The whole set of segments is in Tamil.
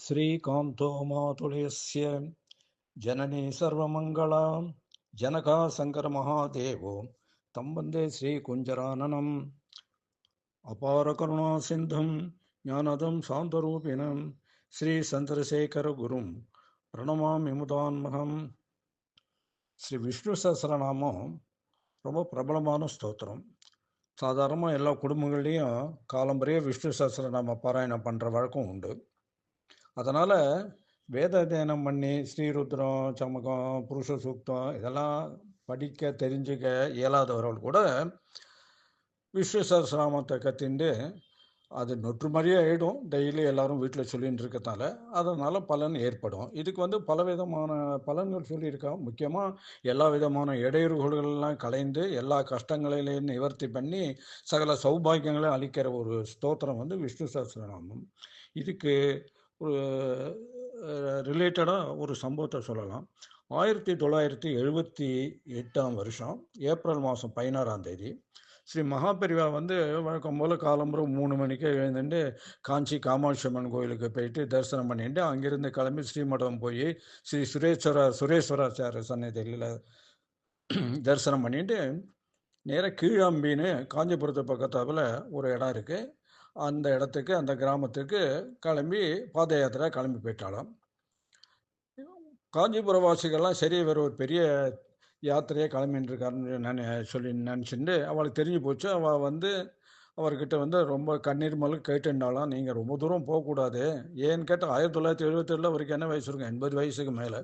श्रीकान्तो मातुलस्य जननी सर्वमङ्गलां जनकाशङ्करमहादेवो तं वन्दे श्रीकुञ्जराननम् अपारकरुणासिन्धुं ज्ञानदं शान्तरूपिणं श्रीचन्द्रशेखरगुरुं प्रणमामि मुदान्महम्. ஸ்ரீ விஷ்ணு சஹஸ்ரநாமம் ரொம்ப பிரபலமான ஸ்தோத்திரம். சாதாரணமாக எல்லா குடும்பங்கள்லேயும் காலம்பறையே விஷ்ணு சஹஸ்ரநாம பாராயணம் பண்ணுற வழக்கம் உண்டு. அதனால் வேத அத்தியனம் பண்ணி ஸ்ரீருத்ரம், சமகம், புருஷ சூக்தம் இதெல்லாம் படிக்க தெரிஞ்சுக்க இயலாதவர்கள் கூட விஷ்ணு சஹஸ்ரநாமத்தை கத்திண்டு அது நொற்றுமறியே ஆகிடும். டெய்லி எல்லாரும் வீட்டில் சொல்லின்னு இருக்கத்தால அதனால் பலன் ஏற்படும். இதுக்கு பலவிதமான பலன்கள் சொல்லியிருக்கோம். முக்கியமாக எல்லா விதமான இடையூறுகளெல்லாம் கலைந்து எல்லா கஷ்டங்களையும் நிவர்த்தி பண்ணி சகல சௌபாகியங்களையும் அளிக்கிற ஒரு ஸ்தோத்திரம் விஷ்ணு சஹஸ்ரநாமம். இதுக்கு ஒரு ரிலேட்டடாக ஒரு சம்பவத்தை சொல்லலாம். 1978 ஏப்ரல் மாதம் 16 ஸ்ரீ மகாபெரிவா வழக்கம் போல் காலம்புற 3 மணிக்கு எழுந்துட்டு காஞ்சி காமாட்சி அம்மன் கோயிலுக்கு போயிட்டு தரிசனம் பண்ணிட்டு அங்கிருந்து கிளம்பி ஸ்ரீமடம் போய் ஸ்ரீ சுரேஸ்வராச்சாரிய சன்னதியில் தரிசனம் பண்ணிட்டு நேராக கீழாம்பின்னு காஞ்சிபுரத்து பக்கத்தாவில் ஒரு இடம் இருக்குது. அந்த இடத்துக்கு அந்த கிராமத்துக்கு கிளம்பி பாத யாத்திரை கிளம்பி போயிட்டாலாம். காஞ்சிபுரவாசிகள்லாம் சரி இவர் ஒரு பெரிய யாத்திரையை கிளம்பின்னு இருக்காருன்னு நினச்சிட்டு அவளுக்கு தெரிஞ்சு போச்சு. அவள் அவர்கிட்ட ரொம்ப கண்ணீர் மலர் கேட்டுண்டாலாம், நீங்கள் ரொம்ப தூரம் போகக்கூடாது. ஏன்னு கேட்டால் 1977 அவருக்கு என்ன வயசு இருக்கும், 80 வயசுக்கு மேலே.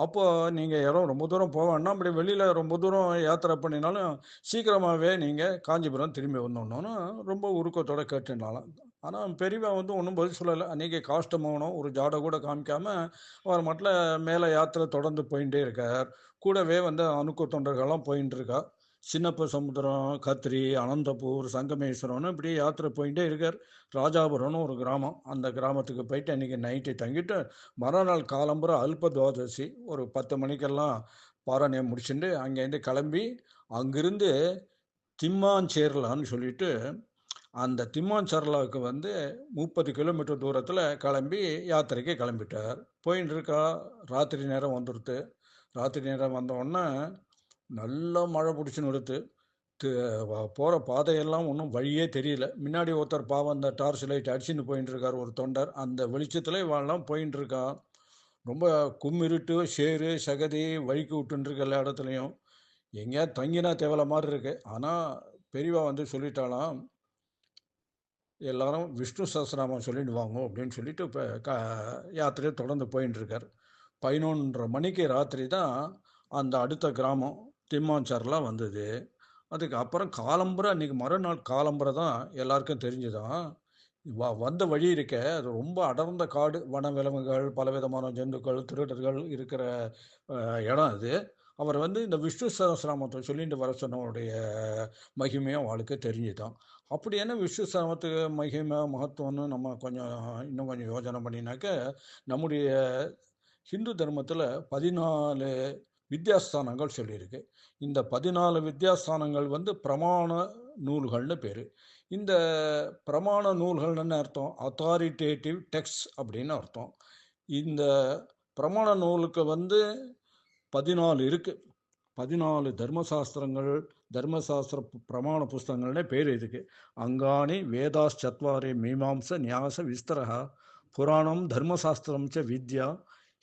அப்போது நீங்கள் இடம் ரொம்ப தூரம் போக வேண்டாம், அப்படி வெளியில் ரொம்ப தூரம் யாத்திரை பண்ணினாலும் சீக்கிரமாகவே நீங்கள் காஞ்சிபுரம் திரும்பி வந்தோன்னு ரொம்ப உருக்கத்தோடு கேட்டுனாலாம். ஆனால் பெரியவா ஒன்றும் பதில் சொல்லலை. அன்றைக்கி காஷ்டமாகணும் ஒரு ஜாடை கூட காமிக்காமல் அவர் மட்டும் மேலே யாத்திரை தொடர்ந்து போயிட்டே இருக்கார். கூடவே அணுக்கு தொண்டர்கள்லாம் போயின்னு இருக்கா. சின்னப்ப சமுத்திரம், கத்திரி, அனந்தபூர், சங்கமேஸ்வரம்னு இப்படி யாத்திரை போயிட்டே இருக்கார். ராஜாபுரம்னு ஒரு கிராமம், அந்த கிராமத்துக்கு போயிட்டு அன்றைக்கி நைட்டு தங்கிட்டு மறுநாள் காலம்புற அல்ப துவாதசி ஒரு 10 மணிக்கெல்லாம் பாராயணம் முடிச்சுட்டு அங்கேருந்து கிளம்பி அங்கிருந்து திம்மாஞ்சேரலான்னு சொல்லிட்டு அந்த திம்மாஞ்சேரலாவுக்கு 30 கிலோமீட்டர் தூரத்தில் கிளம்பி யாத்திரைக்கு கிளம்பிட்டார். போயின்னு இருக்கா. ராத்திரி நேரம் வந்துடுது. ராத்திரி நேரம் வந்தோடனே நல்ல மழை பிடிச்சின்னு எடுத்து போகிற பாதையெல்லாம் ஒன்றும் வழியே தெரியல. முன்னாடி ஒருத்தர் பாவம் அந்த டார்ச் லைட் அடிச்சுன்னு போயின்னு இருக்கார், ஒரு தொண்டர். அந்த வெளிச்சத்தில் இவெல்லாம் போயின்னு இருக்கா. ரொம்ப கும்மிருட்டு, சேரு சகதி வழிக்கு விட்டுருக்கு எல்லா இடத்துலையும். எங்கேயா தங்கினா தேவலை மாதிரி இருக்கு. ஆனால் பெரியவா சொல்லிட்டாலாம், எல்லாரும் விஷ்ணு சஹஸ்ரநாமம் சொல்லிட்டு வாங்க அப்படின்னு சொல்லிட்டு இப்போ யாத்திரையை தொடர்ந்து போயின்னு இருக்கார். 11:30 மணிக்கு ராத்திரி தான் அந்த அடுத்த கிராமம் திம்மாஞ்சாரெலாம் வந்தது. அதுக்கு அப்புறம் காலம்புரை அன்றைக்கி மறுநாள் காலம்புரை தான் எல்லாருக்கும் தெரிஞ்சுதான். வந்த வழி இருக்க அது ரொம்ப அடர்ந்த காடு, வன விலங்குகள், பலவிதமான ஜந்துக்கள், திருடர்கள் இருக்கிற இடம் அது. அவர் இந்த விஷ்ணு சஹஸ்ரநாமத்தை சொல்லிட்டு வர சொன்னவருடைய மகிமையும் அவளுக்கு தெரிஞ்சுதான். அப்படி என்ன விஷ்ணு சஹஸ்ரநாமத்துக்கு மகிமை மகத்துவம்னு நம்ம இன்னும் கொஞ்சம் யோசனை பண்ணினாக்க, நம்முடைய ஹிந்து தர்மத்தில் 14 வித்யாஸ்தானங்கள் சொல்லியிருக்கு. இந்த 14 வித்யாஸ்தானங்கள் பிரமாண நூல்கள்னு பேர். இந்த பிரமாண நூல்கள்னு அர்த்தம் அத்தாரிட்டேட்டிவ் டெக்ஸ்ட் அப்படின்னு அர்த்தம். இந்த பிரமாண நூலுக்கு 14 இருக்குது. 14 தர்மசாஸ்திரங்கள், தர்மசாஸ்திர பிரமாண புஸ்தகங்கள்னே பேர் இதுக்கு. அங்காணி வேதாச்சத்வாரே மீமாம்ச நியாச விஸ்தரா புராணம் தர்மசாஸ்திரம் ச வித்யா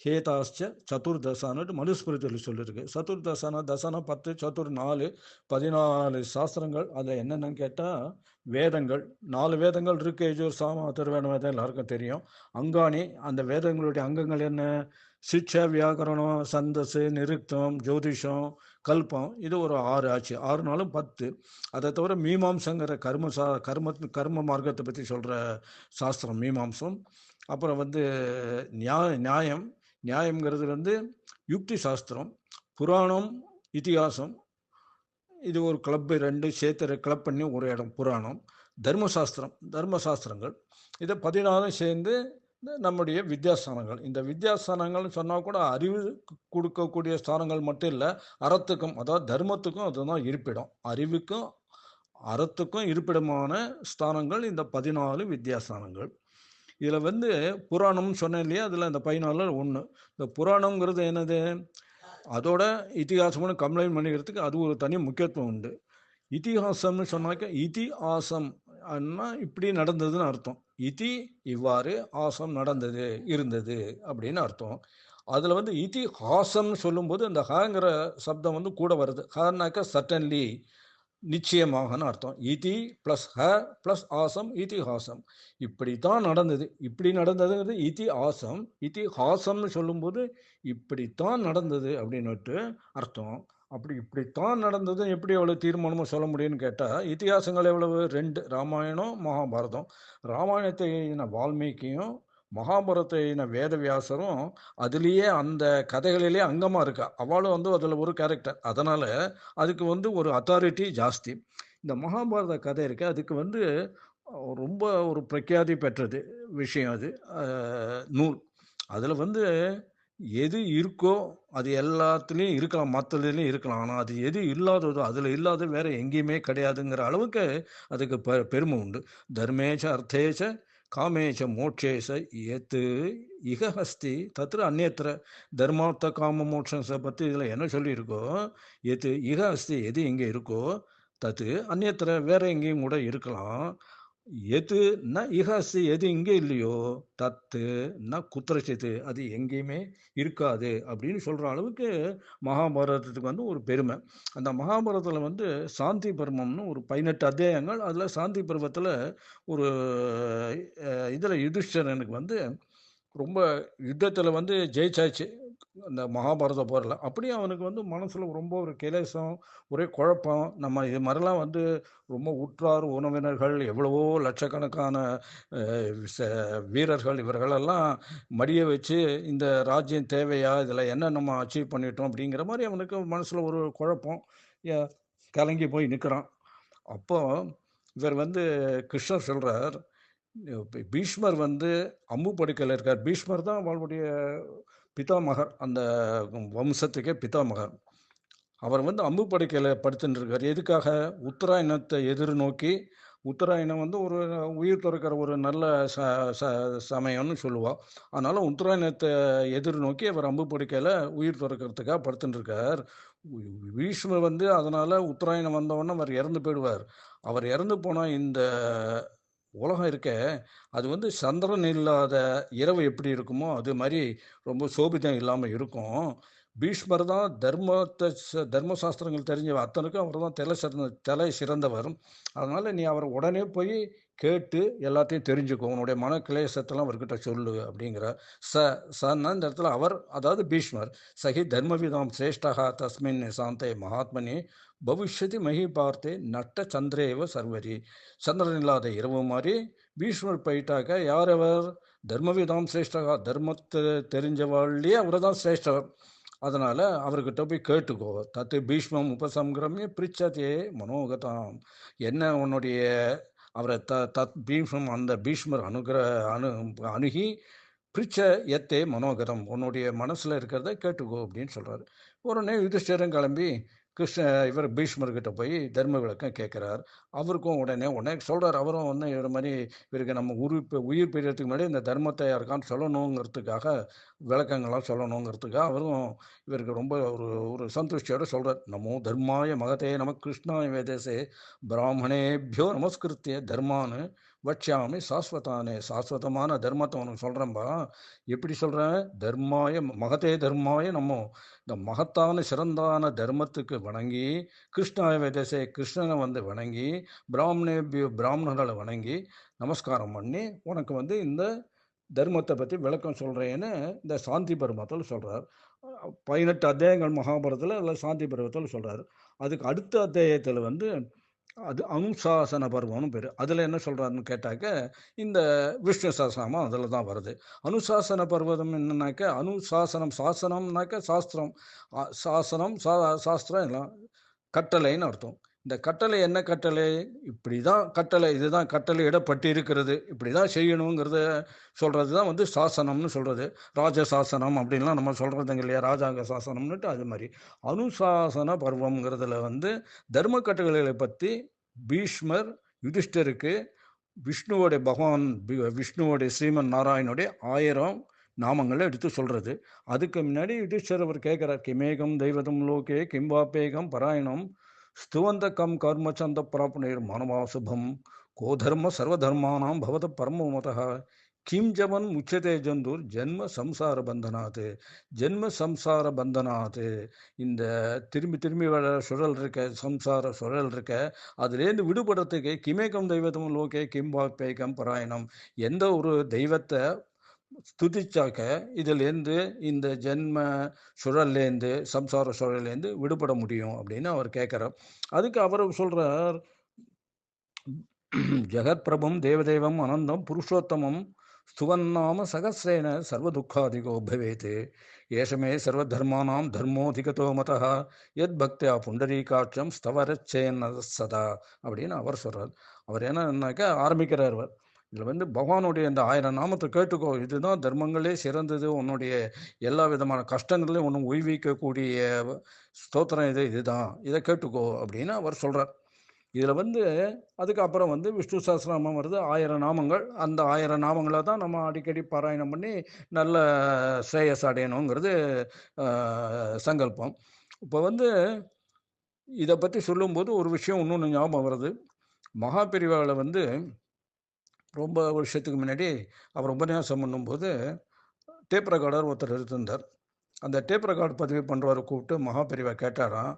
ஹேதாச்ச சதுர்தசான்னு மனுஸ்மிருதியில் சொல்லியிருக்கு. சதுர்தசன தசனம் 10, சதுர் 4, 14 சாஸ்திரங்கள். அதில் என்னென்னு கேட்டால் வேதங்கள் 4 வேதங்கள் இருக்கு. யஜுர் சாம அதர்வண வேதம் எல்லாருக்கும் தெரியும். அங்காணி அந்த வேதங்களுடைய அங்கங்கள் என்ன? சிக்ஷா, வியாக்கரணம், சந்தஸ், நிருக்தம், ஜோதிஷம், கல்பம். இது ஒரு 6 ஆச்சு. 6 நாளும் 10. அதை தவிர மீமாம்சங்கிற கர்ம மார்க்கத்தை பற்றி சொல்கிற சாஸ்திரம் மீமாம்சம். அப்புறம் நியாயம். நியாயம்ங்கிறது யுக்தி சாஸ்திரம். புராணம், இதிகாசம். இது ஒரு கிளப்பு, 2 சேர்த்து கிளப் பண்ணி ஒரு இடம் புராணம். தர்மசாஸ்திரங்கள். இதை 14 சேர்ந்து நம்முடைய வித்யாஸ்தானங்கள். இந்த வித்யாஸ்தானங்கள்னு சொன்னால் கூட அறிவு கொடுக்கக்கூடிய ஸ்தானங்கள் மட்டும் இல்லை, அறத்துக்கும், அதாவது தர்மத்துக்கும் அதுதான் இருப்பிடம். அறிவுக்கும் அறத்துக்கும் இருப்பிடமான ஸ்தானங்கள் இந்த 14 வித்யாஸ்தானங்கள். இதில் வந்து புராணம்னு சொன்னேன் இல்லையா, அதில் அந்த 14 ஒன்று. இந்த புராணங்கிறது என்னது, அதோட இதிகாசம்னு கம்ப்ளைண்ட் பண்ணிக்கிறதுக்கு அது ஒரு தனி முக்கியத்துவம் உண்டு. இதிகாசம்னு சொன்னாக்க இதி ஆசம் அன்னா இப்படி நடந்ததுன்னு அர்த்தம். இதி இவ்வாறு, ஆசம் நடந்தது இருந்தது அப்படின்னு அர்த்தம். அதில் வந்து இதிஹாசம்னு சொல்லும்போது அந்த ஹங்கிற சப்தம் வந்து கூட வருது. ஹனாக்க சட்டன்லி, நிச்சயமாகன்னு அர்த்தம். இதி ப்ளஸ் ஹ ப்ளஸ் ஆசம், இதிஹாசம். இப்படித்தான் நடந்தது, இப்படி நடந்ததுங்கிறது இதிஹாசம். இதிஹாசம்னு சொல்லும்போது இப்படித்தான் நடந்தது அப்படின்னுட்டு அர்த்தம். அப்படி இப்படித்தான் நடந்தது எப்படி எவ்வளவு தீர்மானமாக சொல்ல முடியும்னு கேட்டால், இதிகாசங்கள் எவ்வளவு? 2, ராமாயணம் மகாபாரதம். ராமாயணத்தை எழுதின வால்மீகியும் மகாபாரதத்தை எழுதின வேதவியாசரும் அதுலேயே அந்த கதைகளிலே அங்கமாக இருக்கா. அவளும் வந்து அதில் ஒரு கேரக்டர். அதனால் அதுக்கு வந்து ஒரு அத்தாரிட்டி ஜாஸ்தி. இந்த மகாபாரத கதை இருக்கு, அதுக்கு வந்து ரொம்ப ஒரு பிரఖ్యాதி பெற்றது விஷயம் அது, நூல். அதில் வந்து எது இருக்கோ அது எல்லாத்துலேயும் இருக்கலாம், மற்றதுலேயும் இருக்கலாம். ஆனால் அது எது இல்லாததோ அதில் இல்லாத வேற எங்கேயுமே கிடையாதுங்கிற அளவுக்கு அதுக்கு பெருமை உண்டு. தர்மேச்ச அர்த்தேச்ச காமேச்ச மோட்சேச ஏத்து இக ஹஸ்தி தத்ர அந்நேத்திர. தர்மார்த்த காம மோட்சத்தை பற்றி இதில் என்ன சொல்லியிருக்கோ, எது இக ஹஸ்தி எது எங்கே இருக்கோ, தத்து அந்நேத்திர வேற எங்கேயும் கூட இருக்கலாம். எது ந இஹஸ்தி எது இங்கே இல்லையோ, தத்து ந குத்திரச்சித்து அது எங்கேயுமே இருக்காது அப்படின்னு சொல்கிற அளவுக்கு மகாபாரதத்துக்கு வந்து ஒரு பெருமை. அந்த மகாபாரதத்தில் வந்து சாந்தி பர்மம்னு ஒரு 18 அத்தியாயங்கள். அதில் சாந்தி பருவத்தில் ஒரு இதில் யுதிஷ்டரனுக்கு வந்து ரொம்ப யுத்தத்தில் வந்து ஜெயிச்சாச்சு அந்த மகாபாரத போரில். அப்படியே அவனுக்கு வந்து மனசில் ரொம்ப ஒரு கிளேசம், ஒரே குழப்பம். நம்ம இது மாதிரிலாம் வந்து ரொம்ப உற்றார் உறவினர்கள், எவ்வளவோ லட்சக்கணக்கான வீரர்கள், இவர்களெல்லாம் மடிய வச்சு இந்த ராஜ்யம் தேவையா, இதில் என்ன நம்ம அச்சீவ் பண்ணிட்டோம் அப்படிங்கிற மாதிரி அவனுக்கு மனசில் ஒரு குழப்பம், கலங்கி போய் நிற்கிறான். அப்போ இவர் வந்து கிருஷ்ணர் சொல்கிறார், பீஷ்மர் வந்து அம்பு படுக்கையில் இருக்கார். பீஷ்மர் தான் அவளுடைய பிதாமகர், அந்த வம்சத்துக்கே பிதாமகர். அவர் வந்து அம்பு படுக்கையில் படுத்துட்டு இருக்கார். எதுக்காக? உத்தராயணத்தை எதிர்நோக்கி. உத்தராயணம் வந்து ஒரு உயிர் துறக்கிற ஒரு நல்ல சமயம்னு சொல்லுவாள். அதனால உத்தராயணத்தை எதிர்நோக்கி அவர் அம்பு படுக்கையில் உயிர் துறக்கிறதுக்காக படுத்துட்டு இருக்கார். பீஷ்மர் வந்து அதனால உத்தராயணம் வந்தவொடனே அவர் இறந்து போயிடுவார். அவர் இறந்து போனால் இந்த உலகம் இருக்க, அது வந்து சந்திரன் இல்லாத இரவு எப்படி இருக்குமோ அது மாதிரி ரொம்ப சோபிதம் இல்லாமல் இருக்கும். பீஷ்மர் தான் தர்மசாஸ்திரங்கள் தெரிஞ்சவர், அத்தனுக்கும் அவர் தான் தலை சிறந்தவர். அதனால் நீ அவரை உடனே போய் கேட்டு எல்லாத்தையும் தெரிஞ்சுக்கோ, உன்னுடைய மன கிளேசத்தெல்லாம் அவர்கிட்ட சொல்லு அப்படிங்கிற. சன்னா இந்த இடத்துல அவர், அதாவது பீஷ்மர், சகி தர்மவிதாம் சிரேஷ்டா தஸ்மின் சாந்தே மகாத்மனி பவிஷ்யதி மகி பார்த்தே நட்ட சந்திரேவ சர்வரி. சந்திரன் இல்லாத இரவு மாதிரி பீஷ்மர் போயிட்டாக்க, யார் அவர்? தர்மவிதாம் சிரேஷ்டகா, தர்மத்தை தெரிஞ்சவாழ்லேயே அவர் தான் சிரேஷ்டவர். அதனால் அவர்கிட்ட போய் கேட்டுக்கோ. தத்து பீஷ்மம் உபசங்கிரமே பிரிச்சதே மனோகதாம். என்ன உன்னுடைய அவரை பீஷ்மம், அந்த பீஷ்மர் அணுகி பிரிச்ச எத்தே மனோகதம், உன்னுடைய மனசில் இருக்கிறத கேட்டுக்கோ அப்படின்னு சொல்கிறார். உடனே யுதிஷ்டிரன் கிளம்பி இவர் பீஷ்மர்கிட்ட போய் தர்ம விளக்கம் கேட்குறார். அவருக்கும் உடனே சொல்கிறார். அவரும் வந்து இவர் மாதிரி இவருக்கு நம்ம உயிர் பிரியறதுக்கு முன்னாடி இந்த தர்மத்தை யாருக்கான்னு சொல்லணுங்கிறதுக்காக, விளக்கங்கள்லாம் சொல்லணுங்கிறதுக்காக அவரும் இவருக்கு ரொம்ப ஒரு சந்துஷ்டியோடு சொல்கிறார். நமோ தர்மாய மகதே நம கிருஷ்ணாய வேதேசே பிராமணேபியோ நமஸ்கிருத்திய தர்மானு வட்சியாமி சாஸ்வதானே. சாஸ்வதமான தர்மத்தை உனக்கு சொல்கிறேன்பா. எப்படி சொல்கிறேன்? தர்மாய மகதே தர்மாய நம்ம, இந்த மகத்தான சிறந்தான தர்மத்துக்கு வணங்கி, கிருஷ்ணாய வேதேசே கிருஷ்ணனை வந்து வணங்கி, பிராமணர்களை வணங்கி நமஸ்காரம் பண்ணி உனக்கு வந்து இந்த தர்மத்தை பற்றி விளக்கம் சொல்கிறேன்னு இந்த சாந்தி பருவத்தில் சொல்கிறார். 18 அத்தியாயங்கள் மகாபாரதத்தில் அதில் சாந்தி பருவத்தில் சொல்கிறார். அதுக்கு அடுத்த அத்தியாயத்தில் வந்து அது அனுசாசன பருவம்னு பேர். அதில் என்ன சொல்கிறாருன்னு கேட்டாக்க, இந்த விஷ்ணு சஹஸ்ரநாமம் அதில் தான் வருது. அனுசாசன பர்வதம் என்னன்னாக்க, அனுசாசனம், சாசனம்னாக்க சாஸ்திரம், சாசனம் சாஸ்திரம் எல்லாம் கட்டளைன்னு அர்த்தம். இந்த கட்டளை என்ன கட்டளை? இப்படி தான் கட்டளை, இதுதான் கட்டளை இடப்பட்டு இருக்கிறது, இப்படி தான் செய்யணுங்கிறத சொல்கிறது தான் வந்து சாசனம்னு சொல்கிறது. ராஜசாசனம் அப்படின்லாம் நம்ம சொல்கிறதுங்க இல்லையா, ராஜாங்க சாசனம்னுட்டு. அது மாதிரி அனுசாசன பருவம்ங்கிறதுல வந்து தர்ம கட்டளைகளை பற்றி பீஷ்மர் யுதிஷ்டருக்கு விஷ்ணுவோடைய பகவான் விஷ்ணுவோடைய ஸ்ரீமன் நாராயணுடைய 1000 நாமங்களை எடுத்து சொல்றது. அதுக்கு முன்னாடி யுதிஷ்டர் அவர் கேட்கிறார், கிமேகம் தெய்வதம் லோகே கிம்வாப்பேகம் பராயணம் ஸ்துவந்த கம் கர்ம சந்த பிராப்னேர் மானவா சுபம் கோதர்ம சர்வதர்மானாம் பவத பரமோமதः கிம் ஜவன் முச்சதே ஜந்தூர் ஜென்ம சம்சார பந்தனாது. ஜென்ம சம்சார பந்தனாது, இந்த திரும்பி திரும்பி வர சுழல் இருக்க, சம்சார சுழல் இருக்க, அதுலேருந்து விடுபடுறதுக்கு கிமேகம் தெய்வத்தம் லோகே கிம் வாப்பேகம் பராயணம், எந்த ஒரு தெய்வத்தை ஸ்துதிச்சாக்க இதுலேருந்து இந்த ஜென்ம சுழல்லேருந்து சம்சார சுழல்லேருந்து விடுபட முடியும் அப்படின்னு அவர் கேட்குறார். அதுக்கு அவர் சொல்கிறார், ஜெகத் பிரபம் தேவதேவம் அனந்தம் புருஷோத்தமம் ஸ்துவன்னாம சகசிரேன சர்வதுக்காதிகோ பவேத் ஏஷமே சர்வதர்மானாம் தர்மோதிகதோ மதः யத் பக்தியா புண்டரீகாட்சம் ஸ்தவரச்சேன சதா அப்படின்னு அவர் சொல்கிறார். அவர் என்னன்னாக்கா ஆரம்பிக்கிறார். அவர் இதில் வந்து பகவானுடைய இந்த 1000 நாமத்தை கேட்டுக்கோ, இதுதான் தர்மங்களே சிறந்தது, உன்னுடைய எல்லா விதமான கஷ்டங்களையும் ஒன்றும் உய்விக்கக்கூடிய ஸ்தோத்திரம் இதுதான், இதை கேட்டுக்கோ அப்படின்னு அவர் சொல்கிறார். இதில் வந்து அதுக்கப்புறம் வந்து விஷ்ணு சஹஸ்ரநாமம் வருது, 1000 நாமங்கள். அந்த 1000 நாமங்களை தான் நம்ம அடிக்கடி பாராயணம் பண்ணி நல்ல ஸ்ரேயஸ் அடையணுங்கிறது சங்கல்பம். இப்போ வந்து இதை பற்றி சொல்லும்போது ஒரு விஷயம் இன்னொன்று ஞாபகம் வருது. மகாபெரிவாவில் வந்து ரொம்ப வருஷத்துக்கு முன்னாடி அவர் உபன்யாசம் பண்ணும்போது டேப் ரெக்கார்டர் ஒருத்தர் இருந்தார். அந்த டேப் ரெக்கார்டு பதிவு பண்ணுறவரை கூப்பிட்டு மகாபெரிவா கேட்டாராம்,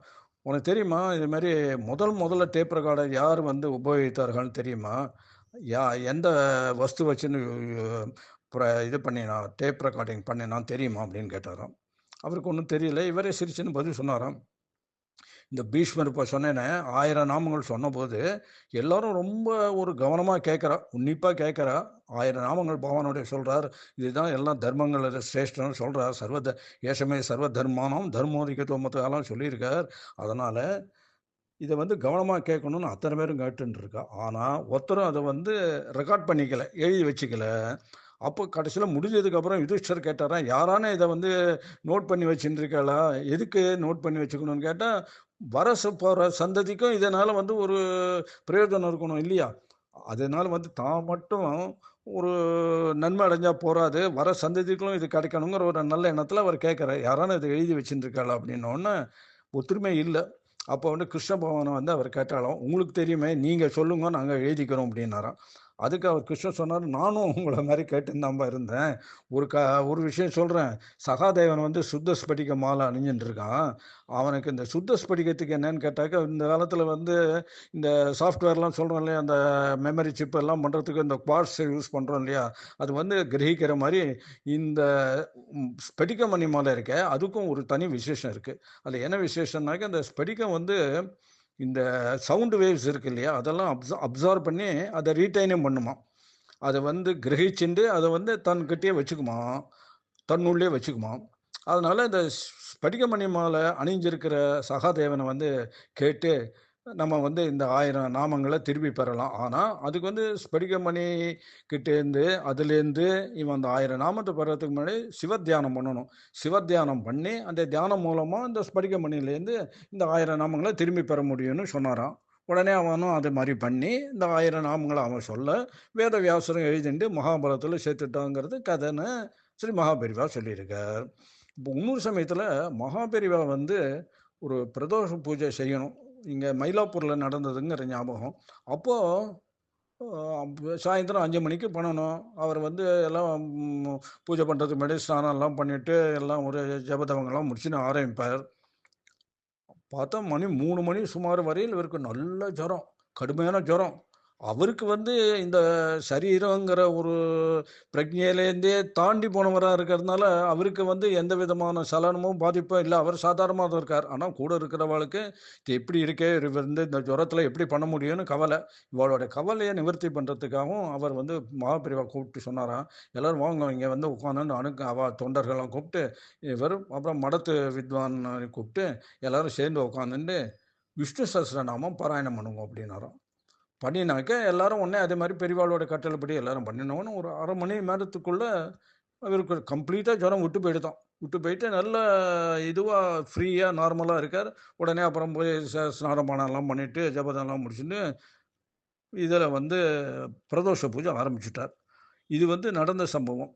உனக்கு தெரியுமா இது மாதிரி முதல்ல டேப் ரெக்கார்டர் யார் வந்து உபயோகித்தார்கள்னு தெரியுமா? எந்த வஸ்து வச்சுன்னு இது பண்ணினான், டேப் ரெக்கார்டிங் பண்ணினான் தெரியுமா அப்படின்னு கேட்டாராம். அவருக்கு ஒன்றும் தெரியல. இவரே சிரிச்சுன்னு பதில் சொன்னாராம், இந்த பீஷ்மர் இப்போ சொன்னேன்னு 1000 நாமங்கள் சொன்னபோது எல்லாரும் ரொம்ப ஒரு கவனமாக கேட்குறா, உன்னிப்பாக கேட்குறா. 1000 நாமங்கள் பகவானுடைய சொல்கிறார், இதுதான் எல்லாம் தர்மங்கள் சிரேஷ்டன்னு சொல்கிறார். ஏஷமே சர்வ தர்மானம் தர்மோதிகத்துவமத்தெல்லாம் சொல்லியிருக்கார். அதனால் இதை வந்து கவனமாக கேட்கணும்னு அத்தனை பேரும் கேட்டுன்னு இருக்கா. ஆனால் ஒருத்தரும் அதை வந்து ரெக்கார்ட் பண்ணிக்கல, எழுதி வச்சுக்கல. அப்போ கடைசியில் முடிஞ்சதுக்கப்புறம் யுதிஷ்டர் கேட்டாரா, யாரானே இதை வந்து நோட் பண்ணி வச்சுட்டு இருக்காளா, எதுக்கு நோட் பண்ணி வச்சுக்கணும்னு கேட்டால், வர போகிற சந்ததிக்கும் இதனால் வந்து ஒரு பிரயோஜனம் இருக்கணும் இல்லையா, அதனால் வந்து தான் மட்டும் ஒரு நன்மை அடைஞ்சால் போகாது, வர சந்ததிக்கும் இது கிடைக்கணுங்கிற ஒரு நல்ல எண்ணத்தில் அவர் கேட்குறார், யாரானு இதை எழுதி வச்சுட்டு இருக்காளா அப்படின்னோடனே ஒத்துருமே இல்லை. அப்போ வந்து கிருஷ்ண பகவானை வந்து அவர் கேட்டாலும், உங்களுக்கு தெரியுமே, நீங்கள் சொல்லுங்க, நாங்கள் எழுதிக்கிறோம் அப்படின்னாராம். அதுக்கு அவர் கிருஷ்ணன் சொன்னார், நானும் உங்களை மாதிரி கேட்டுன்னு இருந்தேன். ஒரு விஷயம் சொல்கிறேன், சகாதேவன் வந்து சுத்த ஸ்படிக மாலை அணிஞ்சுட்டு இருக்கான். அவனுக்கு இந்த சுத்த ஸ்படிகத்துக்கு என்னன்னு கேட்டாக்க, இந்த காலத்தில் வந்து இந்த சாஃப்ட்வேர்லாம் சொல்கிறோம் இல்லையா, அந்த மெமரி சிப் எல்லாம் பண்ணுறதுக்கு இந்த குவார்ட்ஸ் யூஸ் பண்ணுறோம் இல்லையா, அது வந்து கிரகிக்கிற மாதிரி இந்த ஸ்படிகமணி மாலை இருக்க, அதுக்கும் ஒரு தனி விசேஷம் இருக்குது. அதில் என்ன விசேஷம்னாக்க, அந்த ஸ்படிகம் வந்து இந்த சவுண்டு வேவ்ஸ் இருக்கு இல்லையா, அதெல்லாம் அப்சார்வ் பண்ணி அதை ரீட்டைனும் பண்ணுமா, அதை வந்து கிரகிச்சுண்டு அதை வந்து தன்கிட்டயே வச்சுக்குமா, தன்னுள்ளே வச்சுக்குமா. அதனால் இந்த ஸ்படிகமணி மாலை அணிஞ்சிருக்கிற சகாதேவனை வந்து கேட்டு நம்ம வந்து இந்த 1000 நாமங்களை திருப்பி பெறலாம். ஆனால் அதுக்கு வந்து ஸ்படிகமணி கிட்டேருந்து அதுலேருந்து இவன் அந்த 1000 நாமத்தை பெறத்துக்கு முன்னாடி சிவத்தியானம் பண்ணணும். சிவத்தியானம் பண்ணி அந்த தியானம் மூலமாக இந்த ஸ்படிகமணிலேருந்து இந்த 1000 நாமங்களை திரும்பி பெற முடியும்னு சொன்னாராம். உடனே அவனும் அது மாதிரி பண்ணி இந்த 1000 நாமங்களை அவன் சொல்ல வேத வியாசரம் எழுதிட்டு மகாபாரதத்தில் சேர்த்துட்டாங்கிறது கதைன்னு ஸ்ரீ மகாபெரிவா சொல்லியிருக்கார். இப்போ இன்னொரு சமயத்தில் மகாபெரிவா வந்து ஒரு பிரதோஷ பூஜை செய்யணும், இங்கே மயிலாப்பூரில் நடந்ததுங்கிற ஞாபகம். அப்போது சாயந்தரம் 5 மணிக்கு பண்ணணும். அவர் வந்து எல்லாம் பூஜை பண்ணுறதுக்கு முன்னாடி ஸ்நானம்லாம் பண்ணிவிட்டு எல்லாம் ஒரு ஜபதவங்கள்லாம் முடிச்சுன்னு ஆரம்பிப்பார். பார்த்தா மணி 3 மணி சுமார் வரையில் இவருக்கு நல்ல ஜுரம், கடுமையான ஜுரம். அவருக்கு வந்து இந்த சரீரங்கிற ஒரு பிரஜையிலேருந்தே தாண்டி போனவராக இருக்கிறதுனால அவருக்கு வந்து எந்த விதமான சலனமும் பாதிப்பும் இல்லை, அவர் சாதாரணமாக தான் இருக்கார். ஆனால் கூட இருக்கிறவளுக்கு இது எப்படி இருக்கே, இவர் வந்து இந்த ஜுரத்தில் எப்படி பண்ண முடியும்னு கவலை. இவளோட கவலையை நிவர்த்தி பண்ணுறதுக்காகவும் அவர் வந்து மகாபிரிவா கூப்பிட்டு சொன்னாராம், எல்லோரும் வாங்க இங்கே வந்து உட்காந்து அணுக்கு தொண்டர்கள்லாம் கூப்பிட்டு, இவர் அப்புறம் மடத்து வித்வான் கூப்பிட்டு எல்லோரும் சேர்ந்து உட்காந்துட்டு விஷ்ணு சஹஸ்ரநாமம் பாராயணம் பண்ணுங்க அப்படின்னாராம். பண்ணினாக்க எல்லாரும் உடனே அதே மாதிரி பெரியவாளோட கட்டளைப்படி எல்லாரும் பண்ணினோன்னு ஒரு அரை மணி நேரத்துக்குள்ளே அவருக்கு கம்ப்ளீட்டாக ஜுரம் விட்டு போயிட்டு நல்ல இதுவாக ஃப்ரீயாக நார்மலாக இருக்கார். உடனே அப்புறம் போய் ஸ்நானம் பானம்லாம் பண்ணிவிட்டு ஜபதெல்லாம் முடிச்சுட்டு இதில் பிரதோஷ பூஜை ஆரம்பிச்சுட்டார். இது நடந்த சம்பவம்.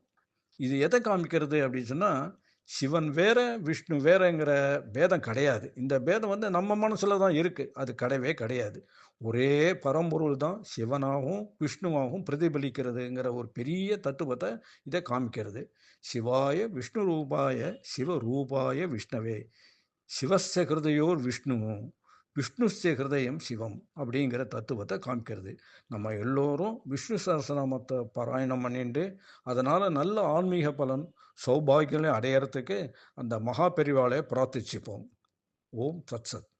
இது எதை காமிக்கிறது அப்படின்னு சொன்னால், சிவன் வேற விஷ்ணு வேறங்கிற பேதம் கிடையாது. இந்த பேதம் நம்ம மனசுல தான் இருக்கு. அது கிடையவே கிடையாது. ஒரே பரம்பொருள் தான் சிவனாகவும் விஷ்ணுவாகவும் பிரதிபலிக்கிறதுங்கிற ஒரு பெரிய தத்துவத்தை இதை காமிக்கிறது. சிவாய விஷ்ணு ரூபாய சிவரூபாய விஷ்ணவே சிவஸ்ய ஹிருதயோர் விஷ்ணுவும் விஷ்ணுஸ்ய ஹிருதயம் சிவம் அப்படிங்கிற தத்துவத்தை காமிக்கிறது. நம்ம எல்லோரும் விஷ்ணு சஹஸ்ரநாமத்தை பாராயணம் பண்ணிட்டு அதனால் நல்ல ஆன்மீக பலன் சௌபாகியங்களை அடையறதுக்கு அந்த மகா பெரிவாளை பிரார்த்திச்சுப்போம். ஓம் சத் சத்.